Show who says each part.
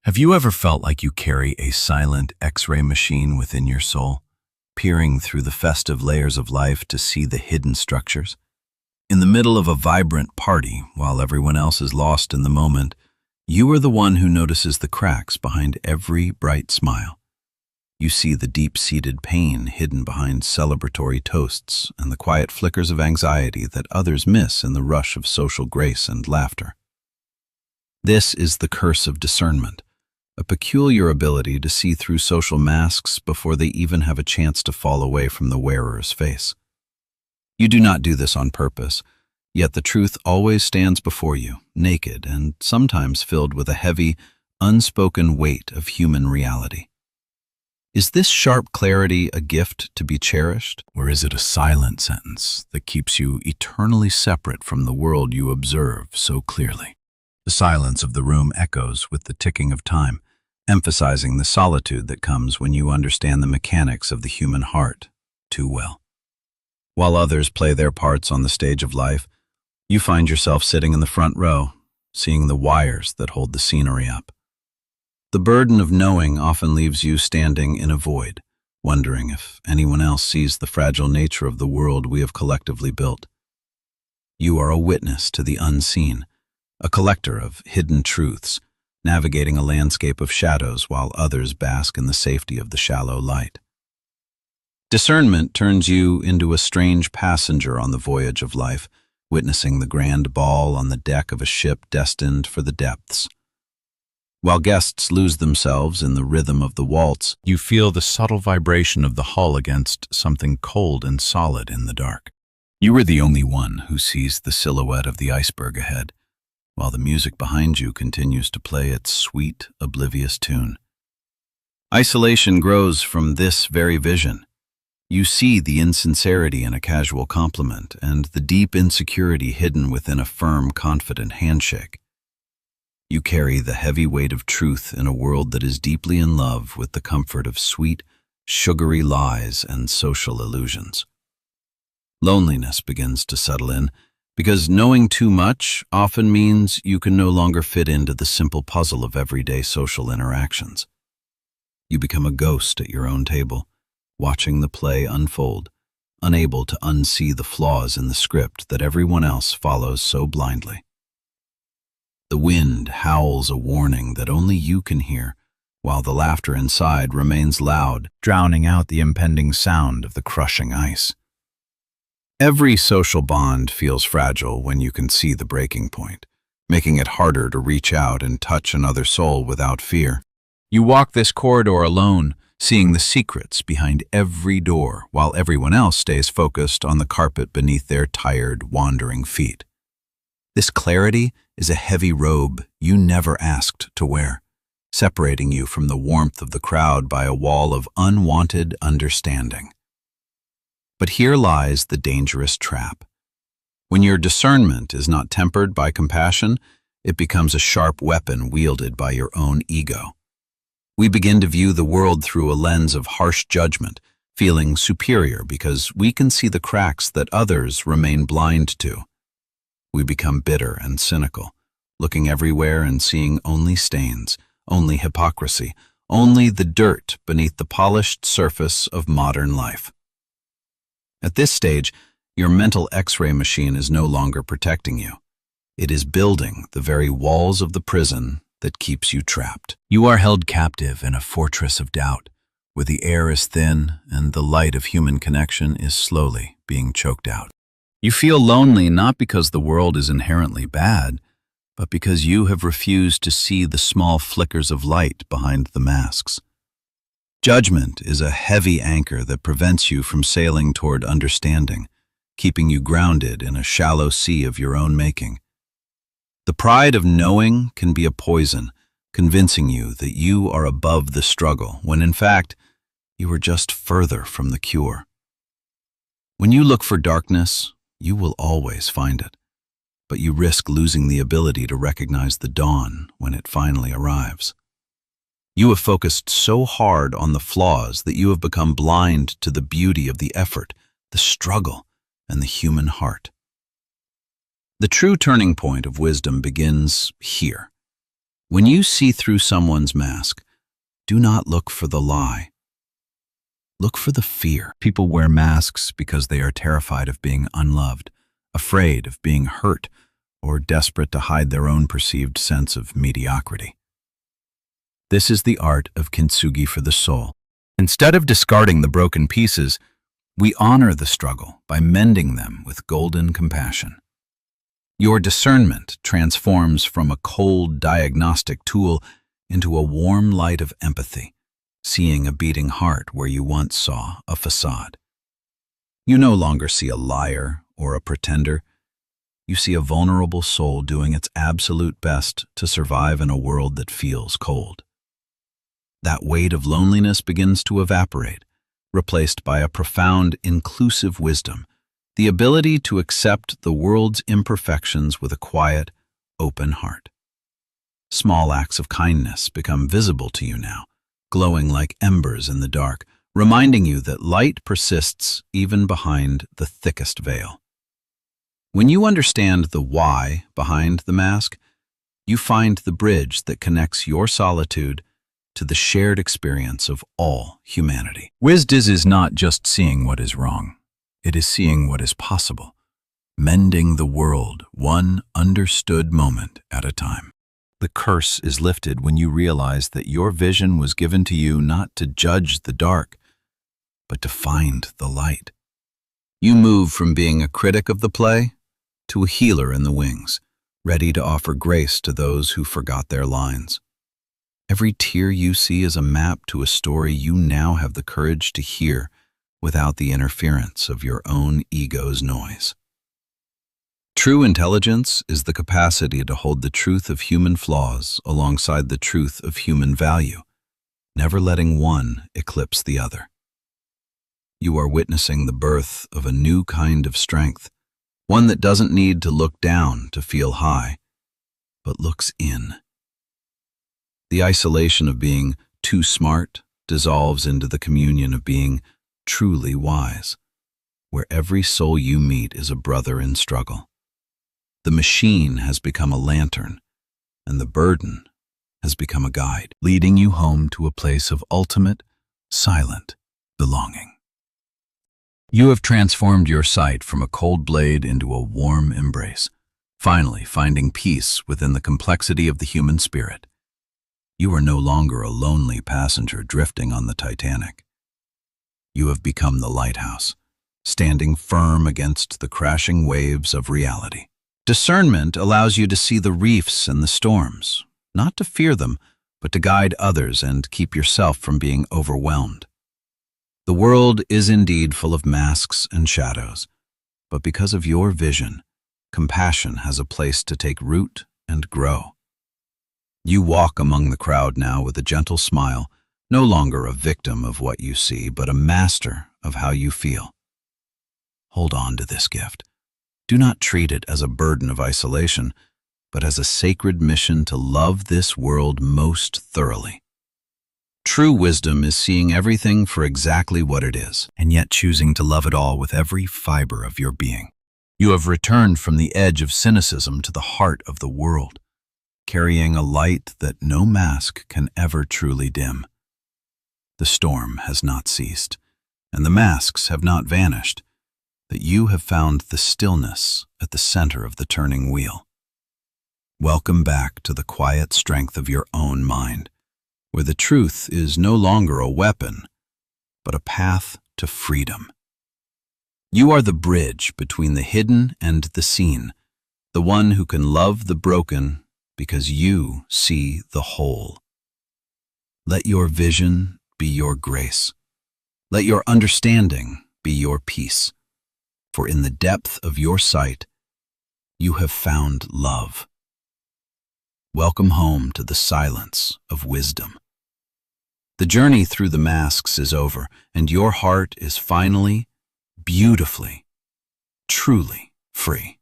Speaker 1: Have you ever felt like you carry a silent X-ray machine within your soul, peering through the festive layers of life to see the hidden structures? In the middle of a vibrant party, while everyone else is lost in the moment, you are the one who notices the cracks behind every bright smile. You see the deep-seated pain hidden behind celebratory toasts and the quiet flickers of anxiety that others miss in the rush of social grace and laughter. This is the curse of discernment, a peculiar ability to see through social masks before they even have a chance to fall away from the wearer's face. You do not do this on purpose, yet the truth always stands before you, naked and sometimes filled with a heavy, unspoken weight of human reality. Is this sharp clarity a gift to be cherished, or is it a silent sentence that keeps you eternally separate from the world you observe so clearly? The silence of the room echoes with the ticking of time, emphasizing the solitude that comes when you understand the mechanics of the human heart too well. While others play their parts on the stage of life, you find yourself sitting in the front row, seeing the wires that hold the scenery up. The burden of knowing often leaves you standing in a void, wondering if anyone else sees the fragile nature of the world we have collectively built. You are a witness to the unseen, a collector of hidden truths, navigating a landscape of shadows while others bask in the safety of the shallow light. Discernment turns you into a strange passenger on the voyage of life, witnessing the grand ball on the deck of a ship destined for the depths. While guests lose themselves in the rhythm of the waltz, you feel the subtle vibration of the hull against something cold and solid in the dark. You are the only one who sees the silhouette of the iceberg ahead, while the music behind you continues to play its sweet, oblivious tune. Isolation grows from this very vision. You see the insincerity in a casual compliment and the deep insecurity hidden within a firm, confident handshake. You carry the heavy weight of truth in a world that is deeply in love with the comfort of sweet, sugary lies and social illusions. Loneliness begins to settle in, because knowing too much often means you can no longer fit into the simple puzzle of everyday social interactions. You become a ghost at your own table, watching the play unfold, unable to unsee the flaws in the script that everyone else follows so blindly. The wind howls a warning that only you can hear, while the laughter inside remains loud, drowning out the impending sound of the crushing ice. Every social bond feels fragile when you can see the breaking point, making it harder to reach out and touch another soul without fear. You walk this corridor alone, seeing the secrets behind every door, while everyone else stays focused on the carpet beneath their tired, wandering feet. This clarity is a heavy robe you never asked to wear, separating you from the warmth of the crowd by a wall of unwanted understanding. But here lies the dangerous trap. When your discernment is not tempered by compassion, it becomes a sharp weapon wielded by your own ego. We begin to view the world through a lens of harsh judgment, feeling superior because we can see the cracks that others remain blind to. We become bitter and cynical, looking everywhere and seeing only stains, only hypocrisy, only the dirt beneath the polished surface of modern life. At this stage, your mental X-ray machine is no longer protecting you. It is building the very walls of the prison that keeps you trapped. You are held captive in a fortress of doubt, where the air is thin and the light of human connection is slowly being choked out. You feel lonely not because the world is inherently bad, but because you have refused to see the small flickers of light behind the masks. Judgment is a heavy anchor that prevents you from sailing toward understanding, keeping you grounded in a shallow sea of your own making. The pride of knowing can be a poison, convincing you that you are above the struggle, when in fact, you are just further from the cure. When you look for darkness, you will always find it, but you risk losing the ability to recognize the dawn when it finally arrives. You have focused so hard on the flaws that you have become blind to the beauty of the effort, the struggle, and the human heart. The true turning point of wisdom begins here. When you see through someone's mask, do not look for the lie. Look for the fear. People wear masks because they are terrified of being unloved, afraid of being hurt, or desperate to hide their own perceived sense of mediocrity. This is the art of Kintsugi for the soul. Instead of discarding the broken pieces, we honor the struggle by mending them with golden compassion. Your discernment transforms from a cold diagnostic tool into a warm light of empathy, seeing a beating heart where you once saw a facade. You no longer see a liar or a pretender. You see a vulnerable soul doing its absolute best to survive in a world that feels cold. That weight of loneliness begins to evaporate, replaced by a profound, inclusive wisdom, the ability to accept the world's imperfections with a quiet, open heart. Small acts of kindness become visible to you now, glowing like embers in the dark, reminding you that light persists even behind the thickest veil. When you understand the why behind the mask, you find the bridge that connects your solitude to the shared experience of all humanity. Wisdom is not just seeing what is wrong. It is seeing what is possible, mending the world one understood moment at a time. The curse is lifted when you realize that your vision was given to you not to judge the dark, but to find the light. You move from being a critic of the play to a healer in the wings, ready to offer grace to those who forgot their lines. Every tear you see is a map to a story you now have the courage to hear without the interference of your own ego's noise. True intelligence is the capacity to hold the truth of human flaws alongside the truth of human value, never letting one eclipse the other. You are witnessing the birth of a new kind of strength, one that doesn't need to look down to feel high, but looks in. The isolation of being too smart dissolves into the communion of being truly wise, where every soul you meet is a brother in struggle. The machine has become a lantern, and the burden has become a guide, leading you home to a place of ultimate, silent belonging. You have transformed your sight from a cold blade into a warm embrace, finally finding peace within the complexity of the human spirit. You are no longer a lonely passenger drifting on the Titanic. You have become the lighthouse, standing firm against the crashing waves of reality. Discernment allows you to see the reefs and the storms, not to fear them, but to guide others and keep yourself from being overwhelmed. The world is indeed full of masks and shadows, but because of your vision, compassion has a place to take root and grow. You walk among the crowd now with a gentle smile, no longer a victim of what you see, but a master of how you feel. Hold on to this gift. Do not treat it as a burden of isolation, but as a sacred mission to love this world most thoroughly. True wisdom is seeing everything for exactly what it is, and yet choosing to love it all with every fiber of your being. You have returned from the edge of cynicism to the heart of the world, carrying a light that no mask can ever truly dim. The storm has not ceased, and the masks have not vanished, but you have found the stillness at the center of the turning wheel. Welcome back to the quiet strength of your own mind, where the truth is no longer a weapon, but a path to freedom. You are the bridge between the hidden and the seen, the one who can love the broken because you see the whole. Let your vision be your grace. Let your understanding be your peace. For in the depth of your sight, you have found love. Welcome home to the silence of wisdom. The journey through the masks is over, and your heart is finally, beautifully, truly free.